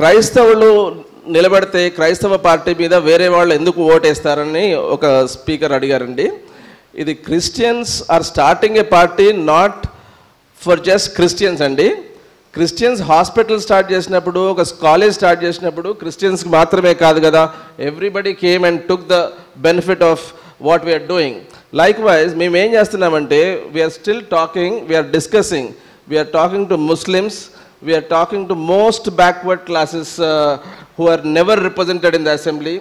క్రైస్తవులు నిలబడితే క్రైస్తవ పార్టీ మీద వేరే వాళ్ళు ఎందుకు ఓటేస్తారని ఒక స్పీకర్ అడిగారండి. ఇది Christians are starting a party not for just Christians అండి. క్రిస్టియన్స్ హాస్పిటల్ స్టార్ట్ చేసినప్పుడు, ఒక కాలేజ్ స్టార్ట్ చేసినప్పుడు క్రిస్టియన్స్కి మాత్రమే కాదు కదా, everybody came and took the benefit of what we're doing. Likewise మేము ఏం చేస్తున్నామంటే we're still talking, we're discussing, we're talking to Muslims, we are talking to most backward classes who are never represented in the assembly.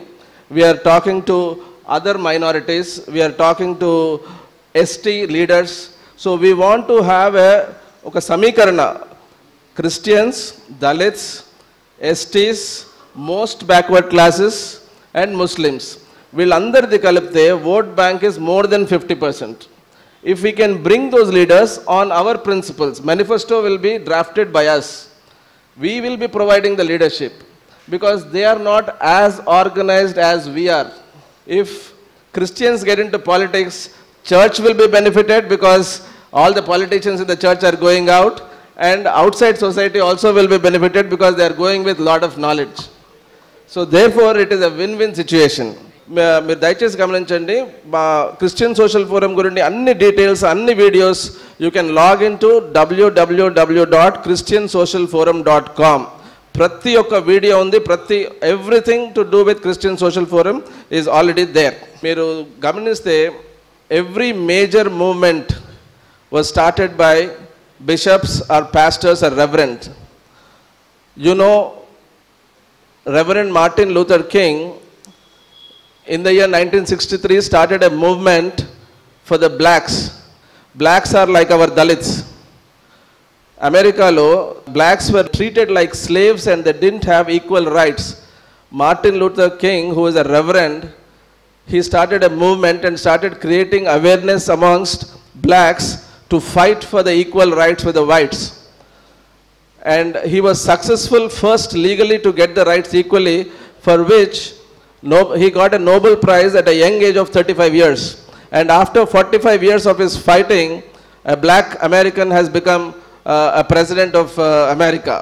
We are talking to other minorities. We are talking to ST leaders. So we want to have a samikarana. Christians, Dalits, STs, most backward classes and Muslims. Villandardi kalipte vote bank is more than 50%. If we can bring those leaders on our principles, manifesto will be drafted by us. We will be providing the leadership because they are not as organized as we are. If Christians get into politics, church will be benefited because all the politicians in the church are going out, and outside society also will be benefited because they are going with lot of knowledge. So therefore it is a win-win situation. మీరు దయచేసి గమనించండి, మా Christian social forum గురించి అన్ని details, అన్ని videos you can log in to www.christiansocialforum.com. ప్రతి ఒక్క video ఉంది, everything to do with Christian social forum is already there. మీరు గమనిస్తే every major movement was started by bishops or pastors or reverend. You know reverend Martin Luther King in the year 1963 started a movement for the blacks. Blacks are like our Dalits. America lo blacks were treated like slaves and they didn't have equal rights. Martin Luther King, who is a reverend, he started a movement and started creating awareness amongst blacks to fight for the equal rights with the whites. And he was successful first legally to get the rights equally, for which he got a Nobel Prize at a young age of 35 years. And after 45 years of his fighting, a black American has become a president of America.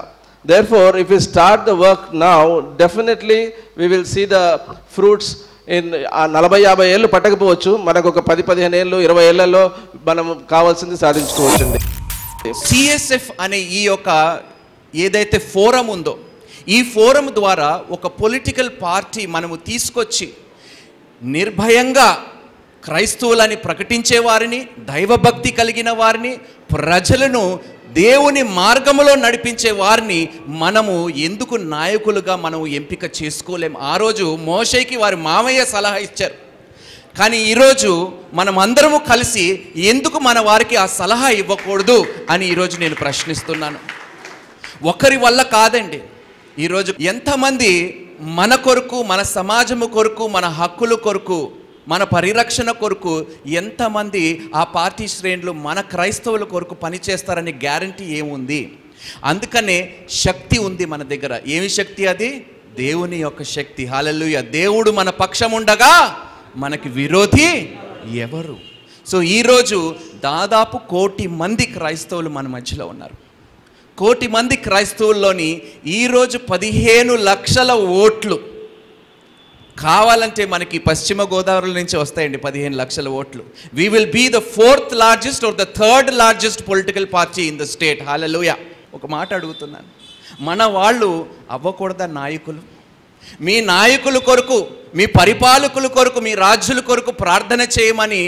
Therefore, if we start the work now, definitely we will see the fruits in 40-50 ఏళ్ళు పట్టకపోవచ్చు, మనకు ఒక 10-15 ఏళ్ళు 20 ఏళ్లలో మనం కావాల్సింది సాధించుకోవచ్చండి. CSF అనే ఈ యొక్క ఏదైతే ఫోరం ఉందో, ఈ ఫోరం ద్వారా ఒక పొలిటికల్ పార్టీ మనము తీసుకొచ్చి నిర్భయంగా క్రైస్తవులని ప్రకటించే వారిని, దైవభక్తి కలిగిన వారిని, ప్రజలను దేవుని మార్గములో నడిపించే వారిని మనము ఎందుకు నాయకులుగా మనం ఎంపిక చేసుకోలేం? ఆ రోజు మోషేకి వారి మామయ్య సలహా ఇచ్చారు, కానీ ఈరోజు మనం అందరము కలిసి ఎందుకు మన వారికి ఆ సలహా ఇవ్వకూడదు అని ఈరోజు నేను ప్రశ్నిస్తున్నాను. ఒకరి వల్ల కాదండి. ఈరోజు ఎంతమంది మన కొరకు, మన సమాజము కొరకు, మన హక్కుల కొరకు, మన పరిరక్షణ కొరకు ఎంతమంది ఆ పార్టీ శ్రేణులు మన క్రైస్తవుల కొరకు పనిచేస్తారని గ్యారంటీ ఏముంది? అందుకనే శక్తి ఉంది మన దగ్గర. ఏమి శక్తి అది? దేవుని యొక్క శక్తి. హల్లెలూయా. దేవుడు మన పక్షం ఉండగా మనకి విరోధి ఎవరు? సో ఈరోజు దాదాపు 1 కోటి మంది క్రైస్తవులు మన మధ్యలో ఉన్నారు. 1 కోటి మంది క్రైస్తవుల్లోని ఈరోజు 15 లక్షల ఓట్లు కావాలంటే మనకి పశ్చిమ గోదావరి నుంచి వస్తాయండి. 15 లక్షల ఓట్లు. We will be the 4th largest or the 3rd largest political party in the state. Hallelujah. ఒక మాట అడుగుతున్నాను, మన వాళ్ళు అవ్వకూడదా నాయకులు? మీ నాయకుల కొరకు, మీ పరిపాలకుల కొరకు, మీ రాజుల కొరకు ప్రార్థన చేయమని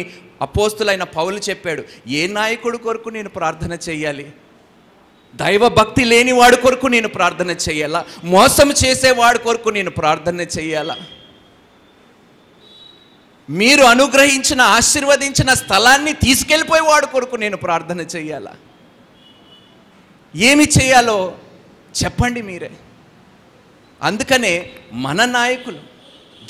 అపోస్తులైన పౌలు చెప్పాడు. ఏ నాయకుడి కొరకు నేను ప్రార్థన చేయాలి? దైవ భక్తి లేని వాడి కొరకు నేను ప్రార్థన చేయాలా? మోసం చేసేవాడి కొరకు నేను ప్రార్థన చేయాలా? మీరు అనుగ్రహించిన, ఆశీర్వదించిన స్థలాన్ని తీసుకెళ్ళిపోయే వాడి కొరకు నేను ప్రార్థన చేయాలా? ఏమి చేయాలో చెప్పండి మీరే. అందుకనే మన నాయకులు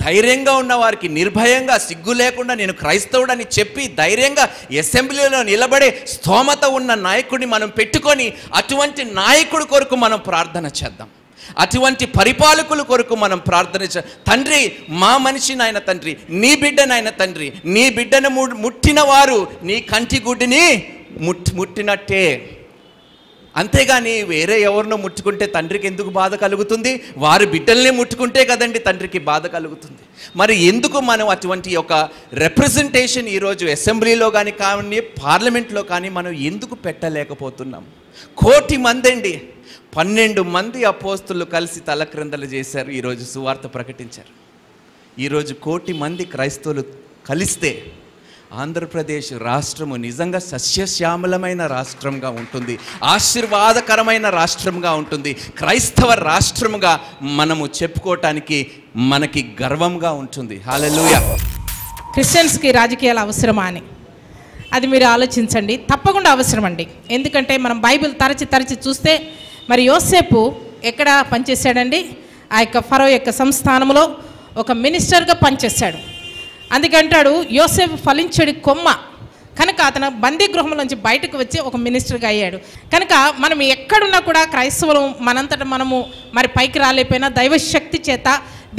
ధైర్యంగా ఉన్న వారికి, నిర్భయంగా, సిగ్గు లేకుండా నేను క్రైస్తవుడని చెప్పి ధైర్యంగా అసెంబ్లీలో నిలబడే స్తోమత ఉన్న నాయకుడిని మనం పెట్టుకొని అటువంటి నాయకుడి కొరకు మనం ప్రార్థన చేద్దాం. అటువంటి పరిపాలకుల కొరకు మనం ప్రార్థన తండ్రి, మా మనిషి నాయన తండ్రి, నీ బిడ్డ నాయన తండ్రి, నీ బిడ్డను ముట్టిన వారు నీ కంటి గుడ్డిని ముట్టినట్టే. అంతేగాని వేరే ఎవరినో ముట్టుకుంటే తండ్రికి ఎందుకు బాధ కలుగుతుంది? వారి బిడ్డల్ని ముట్టుకుంటే కదండి తండ్రికి బాధ కలుగుతుంది. మరి ఎందుకు మనం అటువంటి ఒక రిప్రజెంటేషన్ ఈరోజు అసెంబ్లీలో కానీ పార్లమెంట్లో కానీ మనం ఎందుకు పెట్టలేకపోతున్నాం? 1,000,000 మంది అండి, 12 మంది అపోస్తులు కలిసి తలక్రిందలు చేశారు, ఈరోజు సువార్త ప్రకటించారు. ఈరోజు 1,000,000 మంది క్రైస్తవులు కలిస్తే ఆంధ్రప్రదేశ్ రాష్ట్రము నిజంగా సస్యశ్యామలమైన రాష్ట్రంగా ఉంటుంది, ఆశీర్వాదకరమైన రాష్ట్రంగా ఉంటుంది, క్రైస్తవ రాష్ట్రముగా మనము చెప్పుకోవటానికి మనకి గర్వంగా ఉంటుంది. హల్లెలూయా. క్రిస్టియన్స్కి రాజకీయాలు అవసరమా అని అది మీరు ఆలోచించండి. తప్పకుండా అవసరం అండి. ఎందుకంటే మనం బైబిల్ తరచి చూస్తే మరి యోసేపు ఎక్కడ పనిచేశాడండి? ఆ యొక్క ఫరో యొక్క సంస్థానంలో ఒక మినిస్టర్గా పనిచేశాడు. అందుకంటాడు యోసేపు ఫలించడి కొమ్మ కనుక అతను బందీ గృహంలోంచి బయటకు వచ్చి ఒక మినిస్టర్గా అయ్యాడు. కనుక మనం ఎక్కడున్నా కూడా క్రైస్తవులు మనంతట మనము మరి పైకి రాలేకపోయినా దైవశక్తి చేత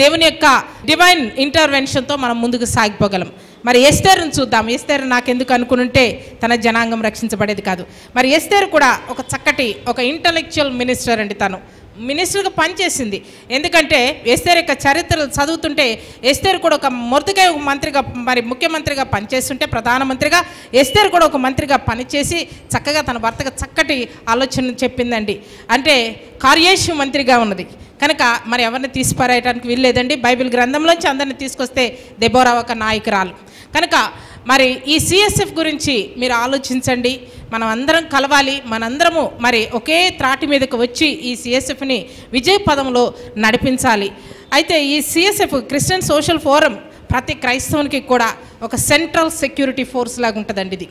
దేవుని యొక్క డివైన్ ఇంటర్వెన్షన్తో మనం ముందుకు సాగిపోగలం. మరి ఎస్తేరును చూద్దాం. ఎస్తేరు నాకెందుకు అనుకుంటే తన జనాంగం రక్షించబడేది కాదు. మరి ఎస్తేరు కూడా ఒక చక్కటి ఒక ఇంటలెక్చువల్ మినిస్టర్ అండి. తను మినిస్టర్గా పనిచేసింది. ఎందుకంటే ఎస్తేరు యొక్క చరిత్రలు చదువుతుంటే ఎస్తేరు కూడా ఒక మొదటిగా మంత్రిగా మరి ముఖ్యమంత్రిగా పనిచేస్తుంటే ప్రధానమంత్రిగా ఎస్తేరు కూడా ఒక మంత్రిగా పనిచేసి చక్కగా తన భర్తగా చక్కటి ఆలోచన చెప్పిందండి. అంటే కార్యేషు మంత్రిగా ఉన్నది కనుక మరి ఎవరిని తీసిపారేయడానికి వీల్లేదండి. బైబిల్ గ్రంథంలోంచి అందరిని తీసుకొస్తే దెబోరా ఒక నాయకురాలు. కనుక మరి ఈ సిఎస్ఎఫ్ గురించి మీరు ఆలోచించండి. మనం అందరం కలవాలి, మనందరము మరి ఒకే త్రాటి మీదకు వచ్చి ఈ సిఎస్ఎఫ్ని విజయ పదంలో నడిపించాలి. అయితే ఈ సిఎస్ఎఫ్ క్రిస్టియన్ సోషల్ ఫోరం ప్రతి క్రైస్తవునికి కూడా ఒక సెంట్రల్ సెక్యూరిటీ ఫోర్స్ లాగా ఉంటుందండి ఇది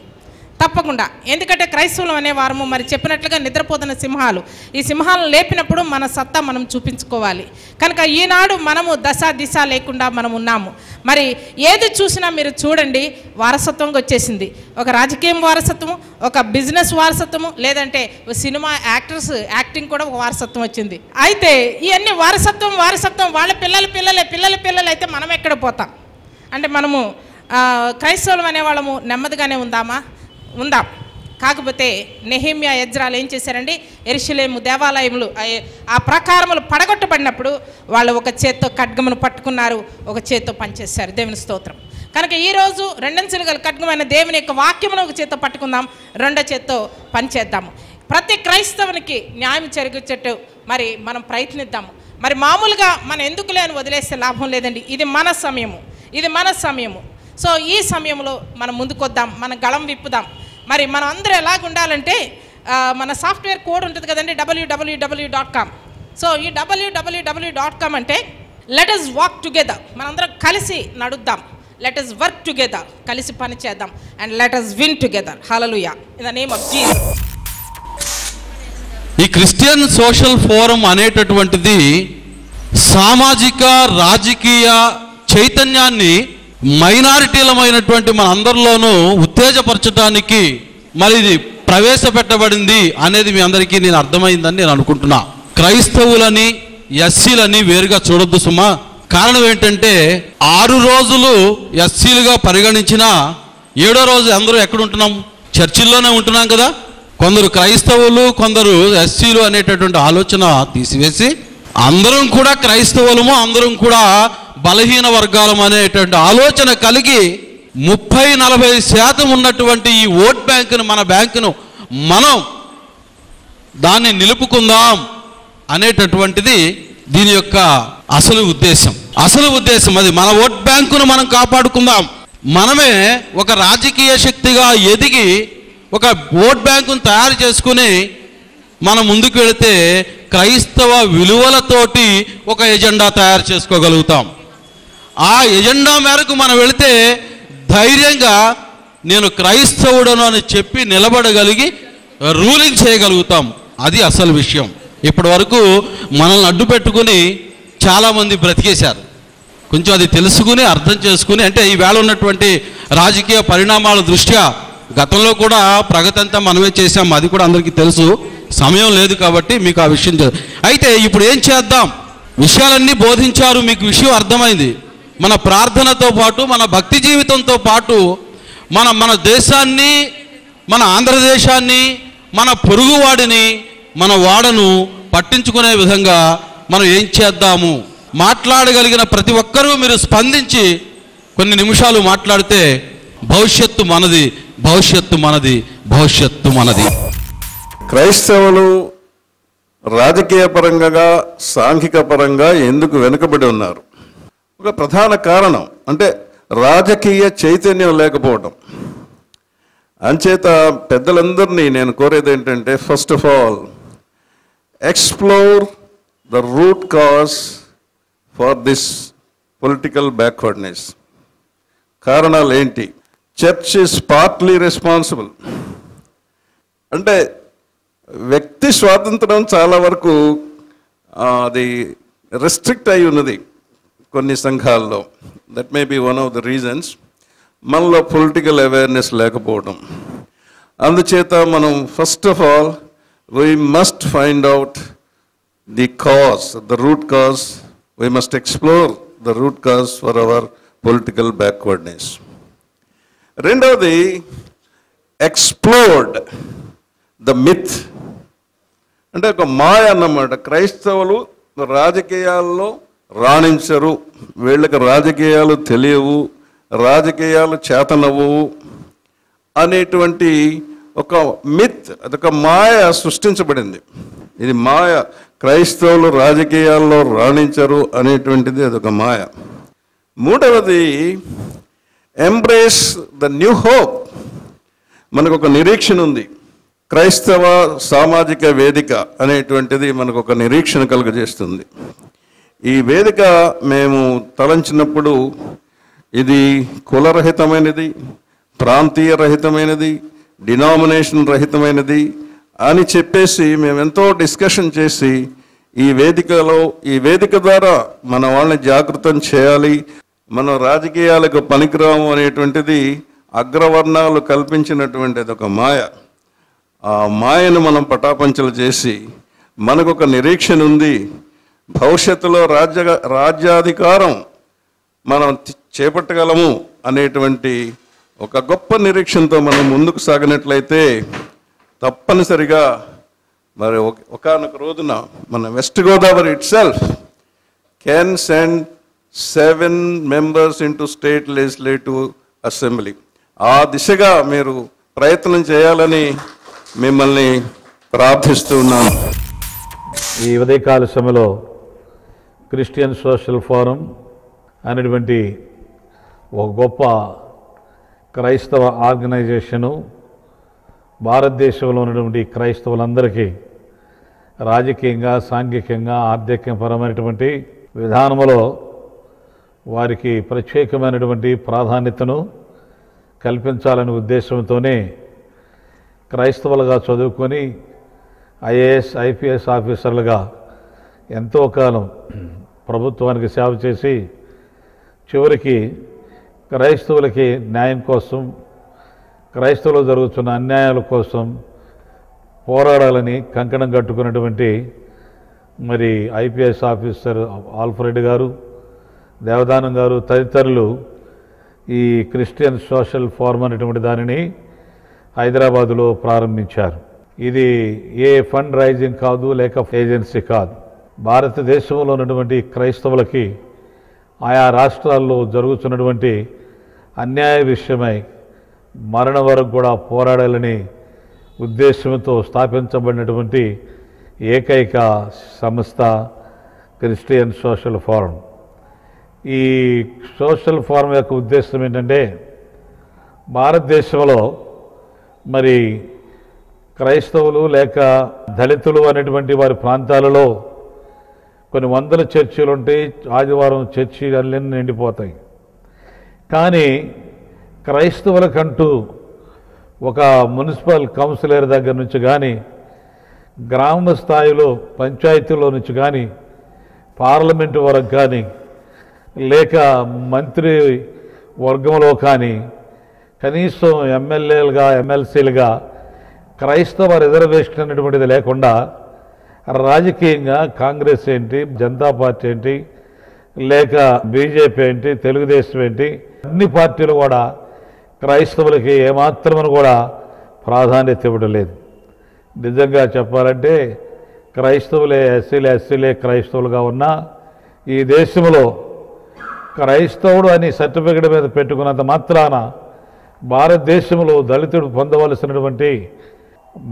తప్పకుండా. ఎందుకంటే క్రైస్తవులు అనే వారము మరి చెప్పినట్లుగా నిద్రపోతున్న సింహాలు. ఈ సింహాలను లేపినప్పుడు మన సత్తా మనం చూపించుకోవాలి. కనుక ఈనాడు మనము దశ దిశ లేకుండా మనం ఉన్నాము. మరి ఏది చూసినా మీరు చూడండి వారసత్వంగా వచ్చేసింది. ఒక రాజకీయం వారసత్వము, ఒక బిజినెస్ వారసత్వము, లేదంటే సినిమా యాక్టర్స్ యాక్టింగ్ కూడా ఒక వారసత్వం వచ్చింది. అయితే ఇవన్నీ వారసత్వం వాళ్ళ పిల్లలు అయితే మనం ఎక్కడ పోతాం? అంటే మనము క్రైస్తవులు అనేవాళ్ళము నెమ్మదిగానే ఉందాం. కాకపోతే నెహెమ్యా ఎజ్రాలు ఏం చేశారండి? యెరూషలేము దేవాలయములు ఆ ప్రకారములు పడగొట్టబడినప్పుడు వాళ్ళు ఒక చేత్తో ఖడ్గమును పట్టుకున్నారు, ఒక చేత్తో పనిచేశారు. దేవుని స్తోత్రం. కనుక ఈరోజు రెండంచెలు గల ఖడ్గమైన దేవుని యొక్క వాక్యమును ఒక చేత్తో పట్టుకుందాం, రెండో చేత్తో పనిచేద్దాము. ప్రతి క్రైస్తవునికి న్యాయం జరిగించేట్టు మరి మనం ప్రయత్నిద్దాము. మరి మామూలుగా మనం ఎందుకులే అని వదిలేస్తే లాభం లేదండి. ఇది మన సమయము. సో ఈ సమయంలో మనం ముందుకొద్దాం, మన గళం విప్పుదాం. మరి మనం అందరూ ఎలాగ ఉండాలంటే మన సాఫ్ట్వేర్ కోడ్ ఉంటుంది కదండి, www.com. సో ఈ www.com అంటే లెట్ us వాక్ టుగెదర్. మనందరం కలిసి నడుద్దాం. Let us work together. కలిసి పని చేద్దాం. And let us win together. Hallelujah. In the name of Jesus. ఈ క్రిస్టియన్ సోషల్ ఫోరం అనేటటువంటిది సామాజిక రాజకీయ చైతన్యాన్ని మైనారిటీలమైనటువంటి మన అందరిలోనూ ఉత్తేజపరచడానికి మరి ఇది ప్రవేశపెట్టబడింది అనేది మీ అందరికీ నేను అర్థమైందని నేను అనుకుంటున్నా. క్రైస్తవులని ఎస్సీలని వేరుగా చూడొద్దు సుమా. కారణం ఏంటంటే 6 రోజులు ఎస్సీలుగా పరిగణించిన 7వ రోజు అందరూ ఎక్కడ ఉంటున్నాం? చర్చిల్లోనే ఉంటున్నాం కదా. కొందరు క్రైస్తవులు, కొందరు ఎస్సీలు అనేటటువంటి ఆలోచన తీసివేసి అందరం కూడా క్రైస్తవులము, అందరం కూడా బలహీన వర్గాలం అనేటువంటి ఆలోచన కలిగి 30-40% ఉన్నటువంటి ఈ ఓట్ బ్యాంకును, మన బ్యాంకును మనం దాన్ని నిలుపుకుందాం అనేటటువంటిది దీని యొక్క అసలు ఉద్దేశం. అది మన ఓట్ బ్యాంకును మనం కాపాడుకుందాం. మనమే ఒక రాజకీయ శక్తిగా ఎదిగి ఒక ఓట్ బ్యాంకును తయారు చేసుకుని మనం ముందుకు వెళితే క్రైస్తవ విలువలతోటి ఒక ఎజెండా తయారు చేసుకోగలుగుతాం. ఆ ఎజెండా మేరకు మనం వెళితే ధైర్యంగా నేను క్రైస్తవుడను అని చెప్పి నిలబడగలిగి రూలింగ్ చేయగలుగుతాం. అది అసలు విషయం. ఇప్పటి వరకు మనల్ని అడ్డు పెట్టుకుని చాలామంది బ్రతికేశారు. కొంచెం అది తెలుసుకుని అర్థం చేసుకుని, అంటే ఈవేళ ఉన్నటువంటి రాజకీయ పరిణామాల దృష్ట్యా గతంలో కూడా ప్రగతి అంతా మనమే చేశాం, అది కూడా అందరికీ తెలుసు. సమయం లేదు కాబట్టి మీకు ఆ విషయం అయితే ఇప్పుడు ఏం చేద్దాం? విషయాలన్నీ బోధించారు, మీకు విషయం అర్థమైంది. మన ప్రార్థనతో పాటు, మన భక్తి జీవితంతో పాటు మన దేశాన్ని, మన ఆంధ్రదేశాన్ని, మన పొరుగువాడిని మన వాడను పట్టించుకునే విధంగా మనం ఏం చేద్దాము? మాట్లాడగలిగిన ప్రతి ఒక్కరూ మీరు స్పందించి కొన్ని నిమిషాలు మాట్లాడితే భవిష్యత్తు మనది, భవిష్యత్తు మనది, భవిష్యత్తు మనది. క్రైస్తవులు రాజకీయ పరంగా సాంఘిక పరంగా ఎందుకు వెనుకబడి ఉన్నారు? ఒక ప్రధాన కారణం అంటే రాజకీయ చైతన్యం లేకపోవడం. అంచేత పెద్దలందరినీ నేను కోరేది ఏంటంటే, first of all explore the root cause for this political backwardness. కారణాలు ఏంటి? Church is partly responsible. అంటే వ్యక్తి స్వాతంత్రం చాలా వరకు అది రెస్ట్రిక్ట్ అయి ఉన్నది కొన్ని సంఘాల్లో. That may be one of the reasons. మనలో పొలిటికల్ అవేర్నెస్ లేకపోవడం. అందుచేత మనం first of all we must find out the cause, the root cause. We must explore the root cause for our political backwardness. రెండవది, explored the myth. అంటే ఒక మాయ అన్నమాట. క్రైస్తవులు రాజకీయాల్లో రాణించరు, వీళ్ళకి రాజకీయాలు తెలియవు, రాజకీయాలు చేతనవ్వవు అనేటువంటి ఒక మిత్, అదొక మాయ సృష్టించబడింది. ఇది మాయ. క్రైస్తవులు రాజకీయాల్లో రాణించరు అనేటువంటిది అదొక మాయ. మూడవది, ఎంబ్రేస్ ద న్యూ హోప్. మనకు ఒక నిరీక్షణ ఉంది. క్రైస్తవ సామాజిక వేదిక అనేటువంటిది మనకు ఒక నిరీక్షణ కలుగజేస్తుంది. ఈ వేదిక మేము తలంచినప్పుడు ఇది కులరహితమైనది, ప్రాంతీయ రహితమైనది, డినామినేషన్ రహితమైనది అని చెప్పేసి మేము ఎంతో డిస్కషన్ చేసి ఈ వేదిక ద్వారా మన వాళ్ళని జాగృతం చేయాలి. మనం రాజకీయాలకు పనికిరాము అనేటువంటిది అగ్రవర్ణాలు కల్పించినటువంటిది ఒక మాయ. ఆ మాయను మనం పటాపంచలు చేసి మనకు ఒక నిరీక్షణ ఉంది. భవిష్యత్తులో రాజ్యాధికారం మనం చేపట్టగలము అనేటువంటి ఒక గొప్ప నిరీక్షణతో మనం ముందుకు సాగినట్లయితే తప్పనిసరిగా మరి ఒకానొక రోజున మన west Godavari it self can send 7 members into state legislative assembly. ఆ దిశగా మీరు ప్రయత్నం చేయాలని మిమ్మల్ని ప్రార్థిస్తున్నాను. ఈ ఉదయకాల సమయంలో క్రిస్టియన్ సోషల్ ఫోరం అనేటువంటి ఒక గొప్ప క్రైస్తవ ఆర్గనైజేషను భారతదేశంలో ఉన్నటువంటి క్రైస్తవులందరికీ రాజకీయంగా, సాంఘికంగా, ఆర్థికపరమైనటువంటి విధానంలో వారికి ప్రత్యేకమైనటువంటి ప్రాధాన్యతను కల్పించాలనే ఉద్దేశంతోనే క్రైస్తవులుగా చదువుకొని ఐఏఎస్, ఐపీఎస్ ఆఫీసర్లుగా ఎంతో కాలం ప్రభుత్వానికి సేవ చేసి చివరికి క్రైస్తవులకి న్యాయం కోసం, క్రైస్తవులు జరుగుతున్న అన్యాయాల కోసం పోరాడాలని కంకణం కట్టుకున్నటువంటి మరి ఐపీఎస్ ఆఫీసర్ ఆల్ఫ్రెడ్ గారు, దేవదానం గారు తదితరులు ఈ క్రిస్టియన్ సోషల్ ఫోరం అనేటువంటి దానిని హైదరాబాదులో ప్రారంభించారు. ఇది ఏ ఫండ్ రైజింగ్ కాదు, లేక ఏజెన్సీ కాదు. భారతదేశంలో ఉన్నటువంటి క్రైస్తవులకి ఆయా రాష్ట్రాల్లో జరుగుతున్నటువంటి అన్యాయ విషయమై మరణం వరకు కూడా పోరాడాలని ఉద్దేశంతో స్థాపించబడినటువంటి ఏకైక సంస్థ క్రిస్టియన్ సోషల్ ఫోరం. ఈ సోషల్ ఫోరం యొక్క ఉద్దేశం ఏంటంటే, భారతదేశంలో మరి క్రైస్తవులు లేక దళితులు అనేటువంటి వారి ప్రాంతాలలో కొన్ని వందల చర్చిలు ఉంటాయి. ఆదివారం చర్చి అన్నీ నిండిపోతాయి. కానీ క్రైస్తవులకంటూ ఒక మున్సిపల్ కౌన్సిలర్ దగ్గర నుంచి కానీ, గ్రామ స్థాయిలో పంచాయతీలో నుంచి కానీ, పార్లమెంటు వరకు కానీ, లేక మంత్రి వర్గంలో కానీ, కనీసం ఎమ్మెల్యేలుగా, ఎమ్మెల్సీలుగా క్రైస్తవ రిజర్వేషన్ అనేటువంటిది లేకుండా రాజకీయంగా కాంగ్రెస్ ఏంటి, జనతా పార్టీ ఏంటి, లేక బీజేపీ ఏంటి, తెలుగుదేశం ఏంటి, అన్ని పార్టీలు కూడా క్రైస్తవులకి ఏమాత్రమని కూడా ప్రాధాన్యత ఇవ్వడం లేదు. నిజంగా చెప్పాలంటే క్రైస్తవులే ఎస్సీలే క్రైస్తవులుగా ఉన్నా ఈ దేశంలో క్రైస్తవుడు అని సర్టిఫికెట్ మీద పెట్టుకున్నంత మాత్రాన భారతదేశంలో దళితుడు పొందవలసినటువంటి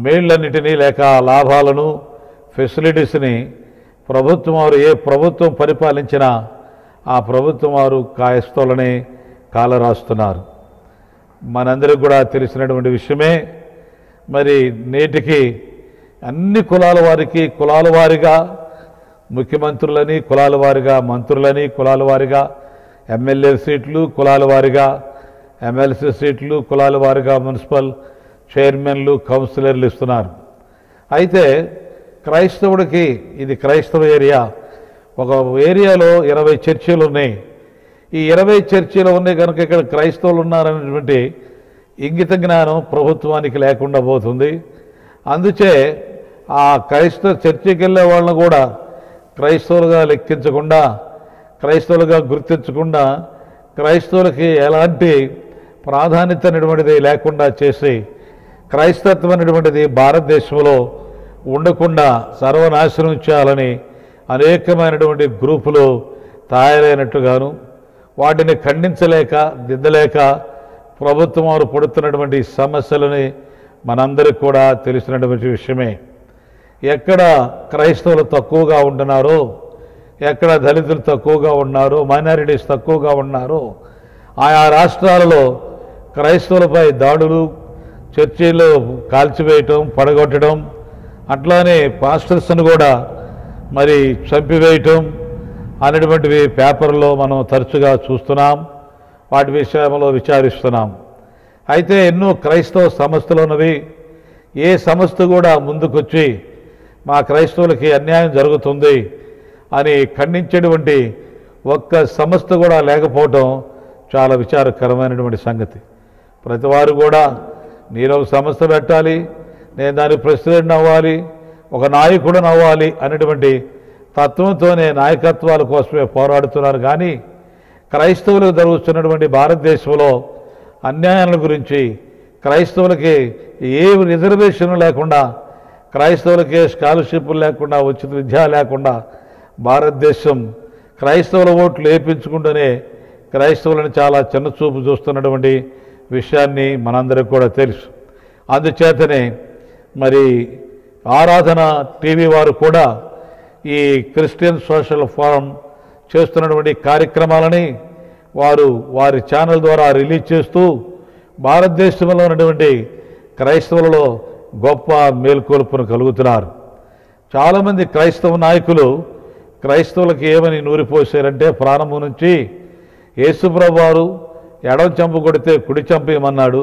మేళ్ళన్నిటినీ లేక లాభాలను ఫెసిలిటీస్ని ప్రభుత్వం వారు ఏ ప్రభుత్వం పరిపాలించినా ఆ ప్రభుత్వం వారు క్రైస్తవులనే కాలరాస్తున్నారు. మనందరికీ కూడా తెలిసినటువంటి విషయమే. మరి నేటికి అన్ని కులాల వారికి కులాల వారిగా ముఖ్యమంత్రులని, కులాల వారిగా మంత్రులని, కులాల వారిగా ఎమ్మెల్యే సీట్లు, కులాల వారిగా ఎమ్మెల్సీ సీట్లు, కులాల వారిగా మున్సిపల్ చైర్మన్లు, కౌన్సిలర్లు ఇస్తున్నారు. అయితే క్రైస్తవుడికి ఇది క్రైస్తవ ఏరియా. ఒక ఏరియాలో 20 చర్చిలు ఉన్నాయి. ఈ 20 చర్చిలు ఉన్నాయి కనుక ఇక్కడ క్రైస్తవులు ఉన్నారనేటువంటి ఇంగిత జ్ఞానం ప్రభుత్వానికి లేకుండా పోతుంది. అందుచే ఆ క్రైస్తవ చర్చికి వెళ్ళే వాళ్ళని కూడా క్రైస్తవులుగా లెక్కించకుండా, క్రైస్తవులుగా గుర్తించకుండా, క్రైస్తవులకి ఎలాంటి ప్రాధాన్యత అనేటువంటిది లేకుండా చేసి క్రైస్తత్వం అనేటువంటిది భారతదేశంలో ఉండకుండా సర్వనాశనం చేయాలని అనేకమైనటువంటి గ్రూపులు తయారైనట్టుగాను వాటిని ఖండించలేక దిద్దలేక ప్రభుత్వం వారు పడుతున్నటువంటి సమస్యలని మనందరికీ కూడా తెలిసినటువంటి విషయమే. ఎక్కడ క్రైస్తవులు తక్కువగా ఉంటున్నారో, ఎక్కడ దళితులు తక్కువగా ఉన్నారో, మైనారిటీస్ తక్కువగా ఉన్నారో ఆయా రాష్ట్రాలలో క్రైస్తవులపై దాడులు, చర్చిలు కాల్చివేయటం, పడగొట్టడం, అట్లానే పాస్టర్స్ను కూడా మరి చంపివేయటం అనేటువంటివి పేపర్లో మనం తరచుగా చూస్తున్నాం. వాటి విషయంలో విచారిస్తున్నాం. అయితే ఎన్నో క్రైస్తవ సంస్థలు ఉన్నవి. ఏ సంస్థ కూడా ముందుకొచ్చి మా క్రైస్తవులకి అన్యాయం జరుగుతుంది అని ఖండించేటువంటి ఒక్క సంస్థ కూడా లేకపోవటం చాలా విచారకరమైనటువంటి సంగతి. ప్రతి వారు కూడా నేను ఒక సంస్థ పెట్టాలి, నేను దానికి ప్రెసిడెంట్ అవ్వాలి, ఒక నాయకుడిని అవ్వాలి అనేటువంటి తత్వంతోనే నాయకత్వాల కోసమే పోరాడుతున్నారు. కానీ క్రైస్తవులకు జరుగుతున్నటువంటి భారతదేశంలో అన్యాయాల గురించి, క్రైస్తవులకి ఏ రిజర్వేషన్ లేకుండా, క్రైస్తవులకి స్కాలర్షిప్లు లేకుండా, ఉచిత విద్య లేకుండా భారతదేశం క్రైస్తవుల ఓట్లు వేయించుకుంటూనే క్రైస్తవులను చాలా చిన్నచూపు చూస్తున్నటువంటి విషయాన్ని మనందరికీ కూడా తెలుసు. అందుచేతనే మరి ఆరాధన టీవీ వారు కూడా ఈ క్రిస్టియన్ సోషల్ ఫోరం చేస్తున్నటువంటి కార్యక్రమాలని వారు వారి ఛానల్ ద్వారా రిలీజ్ చేస్తూ భారతదేశంలో ఉన్నటువంటి క్రైస్తవులలో గొప్ప మేల్కొల్పును కలుగుతున్నారు. చాలామంది క్రైస్తవ నాయకులు క్రైస్తవులకి ఏమని నూరిపోసారంటే, ప్రారంభం నుంచి యేసుప్రభు వారు ఎడమ చెంప కొడితే కుడి చెంప ఇమ్మన్నాడు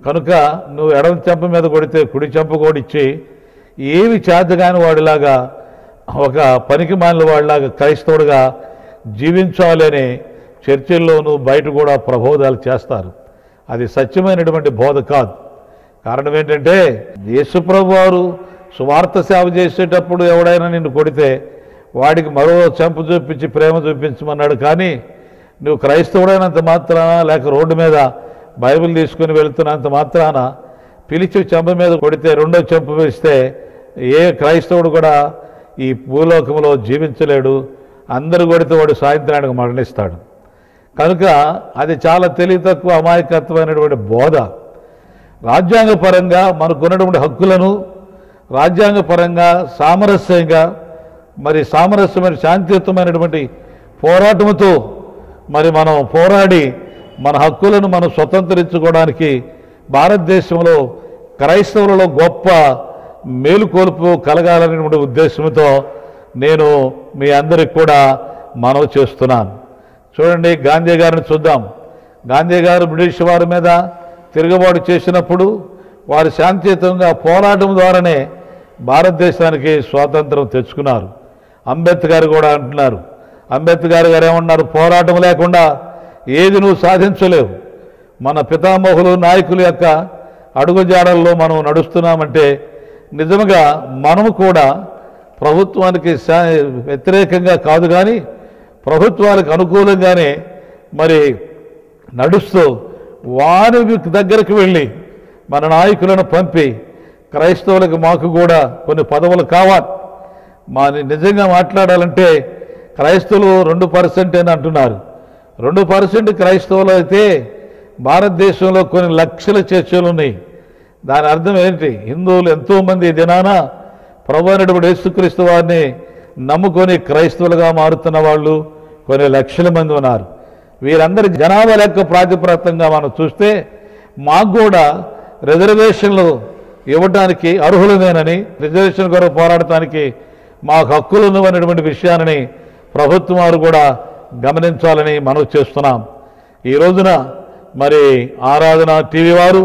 కనుక నువ్వు ఎడమ చెంప మీద కొడితే కుడి చెంప కొడిచ్చి ఏవి చేతగాని వాడిలాగా, ఒక పనికి మాలిన వాడిలాగా క్రైస్తవుడిగా జీవించాలి అని చర్చిల్లోనూ బయట కూడా ప్రబోధాలు చేస్తారు. అది సత్యమైనటువంటి బోధ కాదు. కారణం ఏంటంటే, యేసుప్రభు వారు సువార్త సేవ చేసేటప్పుడు ఎవడైనా నిన్ను కొడితే వాడికి మరో చెంప చూపించి ప్రేమ చూపించమన్నాడు. కానీ నువ్వు క్రైస్తవుడైనంత మాత్రాన, లేక రోడ్డు మీద బైబిల్ తీసుకుని వెళుతున్నంత మాత్రాన పిలిచి చెంప మీద కొడితే రెండో చెంప వేస్తే ఏ క్రైస్తవుడు కూడా ఈ భూలోకంలో జీవించలేడు. అందరూ కొడితే వాడు సాయంత్రానికి మరణిస్తాడు. కనుక అది చాలా తెలివి తక్కువ, అమాయకత్వమైనటువంటి బోధ. రాజ్యాంగపరంగా మనకున్నటువంటి హక్కులను రాజ్యాంగపరంగా సామరస్యంగా, మరి సామరస్యమైన శాంతియుతమైనటువంటి పోరాటంతో మరి మనం పోరాడి మన హక్కులను మనం స్వతంత్రించుకోవడానికి భారతదేశంలో క్రైస్తవులలో గొప్ప మేలుకొలుపు కలగాలనేటువంటి ఉద్దేశంతో నేను మీ అందరికి కూడా మనవి చేస్తున్నాను. చూడండి, గాంధీ గారిని చూద్దాం. గాంధీ గారు బ్రిటిష్ వారి మీద తిరుగుబాటు చేసినప్పుడు వారు శాంతియుతంగా పోరాటం ద్వారానే భారతదేశానికి స్వాతంత్రం తెచ్చుకున్నారు. అంబేద్కర్ కూడా అంటున్నారు. అంబేద్కర్ గారు ఏమన్నారు? పోరాటం లేకుండా ఏది నువ్వు సాధించలేవు. మన పితామహులు నాయకుల యొక్క అడుగుజాడల్లో మనం నడుస్తున్నామంటే నిజంగా మనము కూడా ప్రభుత్వానికి వ్యతిరేకంగా కాదు, కానీ ప్రభుత్వానికి అనుకూలంగానే మరి నడుస్తూ వారి దగ్గరికి వెళ్ళి మన నాయకులను పంపి క్రైస్తవులకు మాకు కూడా కొన్ని పదవులు కావాలి, నిజంగా మాట్లాడాలంటే క్రైస్తవులు 2% అని అంటున్నారు. 2% క్రైస్తవులు అయితే భారతదేశంలో కొన్ని లక్షల చర్చలు ఉన్నాయి. దాని అర్థం ఏంటి? హిందువులు ఎంతోమంది ఈ దినాన ప్రభు అయినటువంటి యేసుక్రీస్తు వారిని నమ్ముకొని క్రైస్తవులుగా మారుతున్న వాళ్ళు కొన్ని లక్షల మంది ఉన్నారు. వీరందరి జనాభా లెక్క ప్రాతిపదికంగా మనం చూస్తే మాకు కూడా రిజర్వేషన్లు ఇవ్వడానికి అర్హులమేనని, రిజర్వేషన్ కొరకు పోరాడటానికి మాకు హక్కులు ఉన్నటువంటి విషయాన్ని ప్రభుత్వం వారు కూడా గమనించాలని మనవి చేస్తున్నాం. ఈ రోజున మరి ఆరాధన టీవీ వారు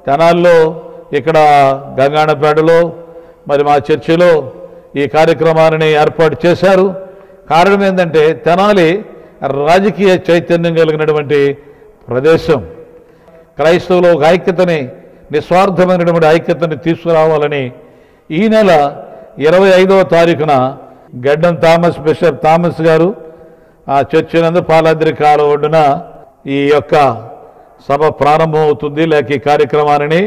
తెనాలిలో, ఇక్కడ గంగాణపేటలో మరి మా చర్చిలో ఈ కార్యక్రమాన్ని ఏర్పాటు చేశారు. కారణం ఏంటంటే తెనాలి రాజకీయ చైతన్యం కలిగినటువంటి ప్రదేశం. క్రైస్తవుల ఒక ఐక్యతని, నిస్వార్థమైనటువంటి ఐక్యతని తీసుకురావాలని ఈ నెల 25వ తారీఖున గడ్డం థామస్, బిషప్ థామస్ గారు ఆ చర్చి నందు పాలాద్రి కాలువ ఒడ్డున ఈ యొక్క సభ ప్రారంభం అవుతుంది. లేక ఈ కార్యక్రమాన్ని,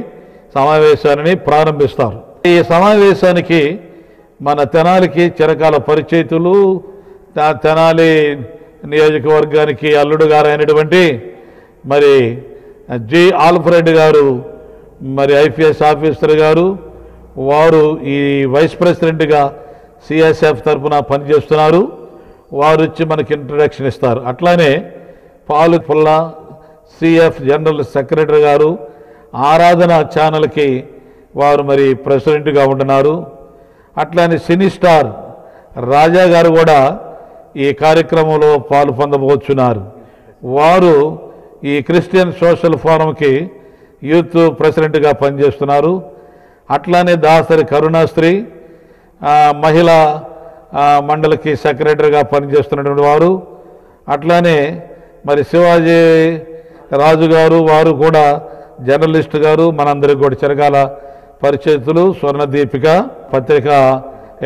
సమావేశాన్ని ప్రారంభిస్తారు. ఈ సమావేశానికి మన తెనాలికి చిరకాల పరిచయితులు, తెనాలి నియోజకవర్గానికి అల్లుడు గారు అయినటువంటి మరి జి ఆల్ఫ్రెడ్ గారు, మరి ఐపీఎస్ ఆఫీసర్ గారు, వారు ఈ వైస్ ప్రెసిడెంట్గా సిఎస్ఎఫ్ తరఫున పనిచేస్తున్నారు. వారు వచ్చి మనకి ఇంట్రడక్షన్ ఇస్తారు. అట్లానే పాలు పుల్ల సిఎఫ్ జనరల్ సెక్రటరీ గారు ఆరాధన ఛానల్కి వారు మరి ప్రెసిడెంట్గా ఉంటున్నారు. అట్లానే సినీ స్టార్ రాజా గారు కూడా ఈ కార్యక్రమంలో పాలు పొందబోతున్నారు. వారు ఈ క్రిస్టియన్ సోషల్ ఫోరంకి యూత్ ప్రెసిడెంట్గా పనిచేస్తున్నారు. అట్లానే దాసరి కరుణాశ్రీ మహిళా మండలికి సెక్రటరీగా పనిచేస్తున్నటువంటి వారు. అట్లానే మరి శివాజీ రాజు గారు, వారు కూడా జర్నలిస్ట్ గారు, మనందరికీ కూడా చిరకాల పరిచయితులు, స్వర్ణదీపిక పత్రిక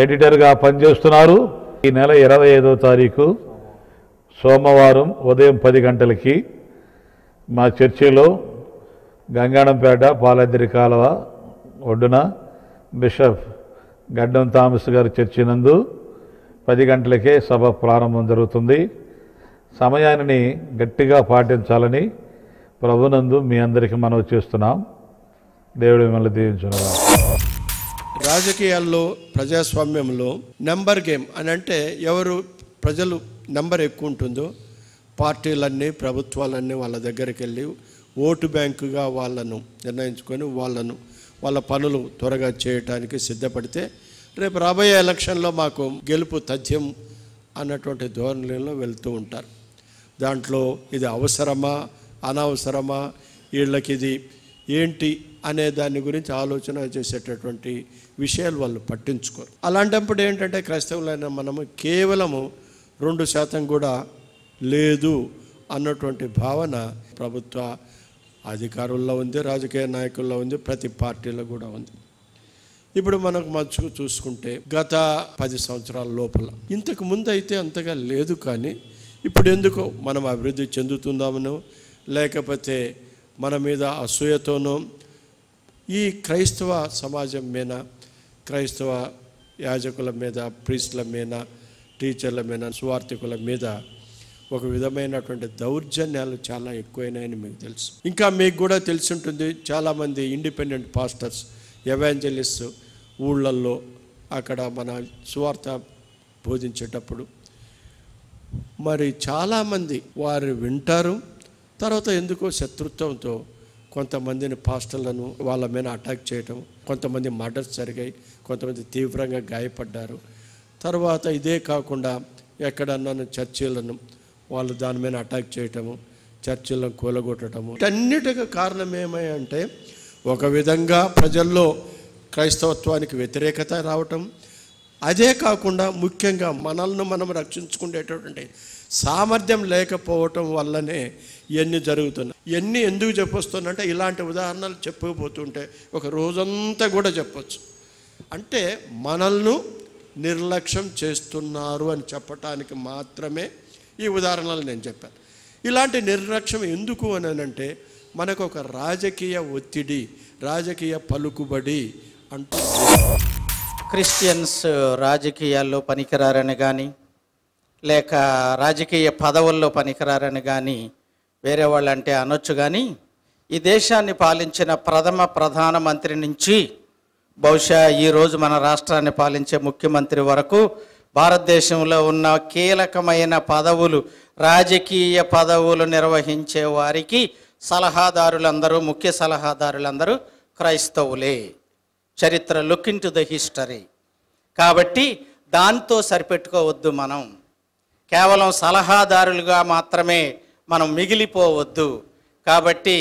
ఎడిటర్గా పనిచేస్తున్నారు. ఈ నెల 25వ తారీఖు సోమవారం ఉదయం 10 గంటలకి మా చర్చిలో గంగాణంపేట పాలాద్రి కాలువ ఒడ్డున బిషప్ గడ్డం థామస్ గారి చర్చి నందు 10 గంటలకే సభ ప్రారంభం జరుగుతుంది. సమయాన్ని గట్టిగా పాటించాలని ప్రభునందు మీ అందరికీ మనవి చేస్తున్నాం. దేవుడు మిమ్మల్ని దీవించును. రాజకీయాల్లో, ప్రజాస్వామ్యంలో నెంబర్ గేమ్ అని అంటే ఎవరు ప్రజలు నెంబర్ ఎక్కువ ఉంటుందో పార్టీలన్నీ, ప్రభుత్వాలన్నీ వాళ్ళ దగ్గరికి వెళ్ళి ఓటు బ్యాంకుగా వాళ్ళను నిర్ణయించుకొని వాళ్ళ పనులు త్వరగా చేయటానికి సిద్ధపడితే రేపు రాబోయే ఎలక్షన్లో మాకు గెలుపు తథ్యం అన్నటువంటి ధోరణిలో వెళ్తూ ఉంటారు. దాంట్లో ఇది అవసరమా, అనవసరమా, వీళ్ళకి ఇది ఏంటి అనే దాని గురించి ఆలోచన చేసేటటువంటి విషయాలు వాళ్ళు పట్టించుకోరు. అలాంటప్పుడు ఏంటంటే క్రైస్తవులైన మనము కేవలము 2% కూడా లేదు అన్నటువంటి భావన ప్రభుత్వ అధికారుల్లో ఉంది, రాజకీయ నాయకుల్లో ఉంది, ప్రతి పార్టీలో కూడా ఉంది. ఇప్పుడు మనకు మంచుకు చూసుకుంటే గత 10 సంవత్సరాల లోపల ఇంతకు ముందు అయితే అంతగా లేదు. కానీ ఇప్పుడు ఎందుకో మనం అభివృద్ధి చెందుతుందామనో లేకపోతే మన మీద అసూయతోనో ఈ క్రైస్తవ సమాజం మీద, క్రైస్తవ యాజకుల మీద, ప్రీస్టుల మీద, టీచర్ల మీద, సువార్థికుల మీద ఒక విధమైనటువంటి దౌర్జన్యాలు చాలా ఎక్కువైనాయని మీకు తెలుసు. ఇంకా మీకు కూడా తెలిసి ఉంటుంది, చాలామంది ఇండిపెండెంట్ పాస్టర్స్, ఎవాంజలిస్ట్ ఊళ్ళల్లో అక్కడ మన సువార్త బోధించేటప్పుడు మరి చాలామంది వారు వింటారు. తర్వాత ఎందుకో శత్రుత్వంతో కొంతమందిని పాస్టర్లను వాళ్ళ మీద అటాక్ చేయటం, కొంతమంది మర్డర్స్ జరిగాయి, కొంతమంది తీవ్రంగా గాయపడ్డారు. తర్వాత ఇదే కాకుండా ఎక్కడన్నా చర్చిలను వాళ్ళు దాని మీద అటాక్ చేయటము, చర్చిలను కూలగొట్టడము, వీటన్నిటికీ కారణం ఏమంటే ఒక విధంగా ప్రజల్లో క్రైస్తవత్వానికి వ్యతిరేకత రావటం, అదే కాకుండా ముఖ్యంగా మనల్ని మనం రక్షించుకునేటటువంటి సామర్థ్యం లేకపోవటం వల్లనే ఇవన్నీ జరుగుతున్నాయి. ఇవన్నీ ఎందుకు చెప్పొస్తున్నంటే ఇలాంటి ఉదాహరణలు చెప్పకపోతుంటే ఒక రోజంతా కూడా చెప్పచ్చు. అంటే మనల్ని నిర్లక్ష్యం చేస్తున్నారు అని చెప్పటానికి మాత్రమే ఈ ఉదాహరణలు నేను చెప్పాను. ఇలాంటి నిర్లక్ష్యం ఎందుకు అని అంటే మనకు ఒక రాజకీయ ఒత్తిడి, రాజకీయ పలుకుబడి అంటూ క్రిస్టియన్స్ రాజకీయాల్లో పనికిరారని కానీ లేక రాజకీయ పదవుల్లో పనికిరారని కానీ వేరే వాళ్ళంటే అనొచ్చు, కానీ ఈ దేశాన్ని పాలించిన ప్రధానమంత్రి నుంచి బహుశా ఈరోజు మన రాష్ట్రాన్ని పాలించే ముఖ్యమంత్రి వరకు భారతదేశంలో ఉన్న కీలకమైన పదవులు, రాజకీయ పదవులు నిర్వహించే వారికి సలహాదారులందరూ, ముఖ్య సలహాదారులందరూ క్రైస్తవులే. చరిత్ర look in to the history. కాబట్టి దాంతో సరిపెట్టుకోవద్దు. మనం కేవలం సలహాదారులుగా మాత్రమే మనం మిగిలిపోవద్దు. కాబట్టి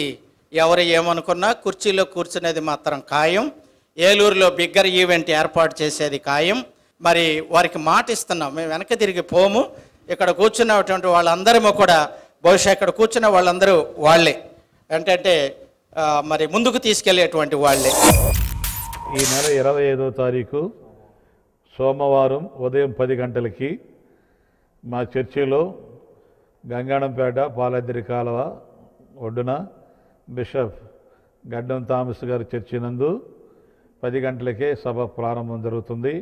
ఎవరు ఏమనుకున్నా కుర్చీలో కూర్చునేది మాత్రం ఖాయం. ఏలూరులో బిగ్గర్ ఈవెంట్ ఏర్పాటు చేసేది ఖాయం. మరి వారికి మాట ఇస్తున్నాం, మేము వెనక్కి తిరిగి పోము. ఇక్కడ కూర్చున్నటువంటి వాళ్ళందరము కూడా బహుశా ఇక్కడ కూర్చున్న వాళ్ళందరూ వాళ్ళే, ఏంటంటే మరి ముందుకు తీసుకెళ్లేటువంటి వాళ్ళే. ఈ నెల 25వ తారీఖు సోమవారం ఉదయం 10 గంటలకి మా చర్చిలో గంగాణంపేట పాలెద్దరి కాలువ ఒడ్డున బిషప్ గడ్డం థామస్ గారి చర్చి నందు 10 గంటలకే సభ ప్రారంభం జరుగుతుంది.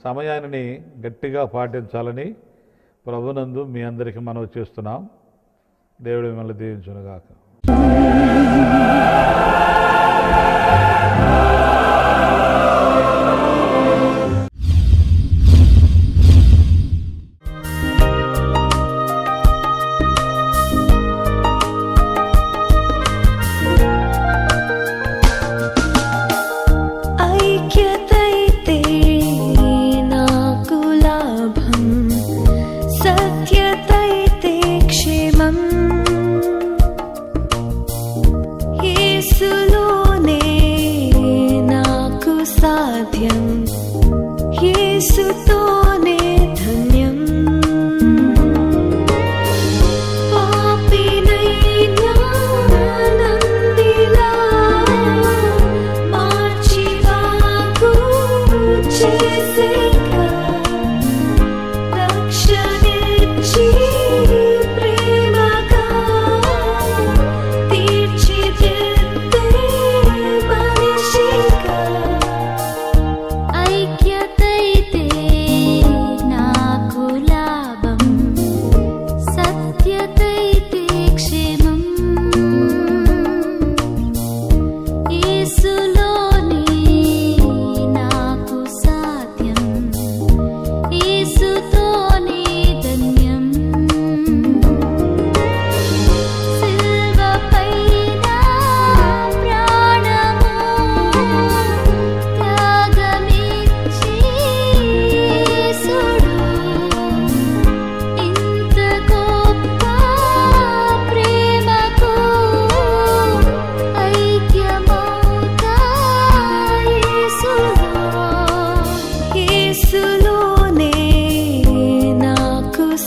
సమయాన్ని గట్టిగా పాటించాలని ప్రభునందు మీ అందరికీ మనవి చేస్తున్నాం. దేవుడు మిమ్మల్ని దీవించునుగాక.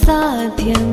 సాధ్యం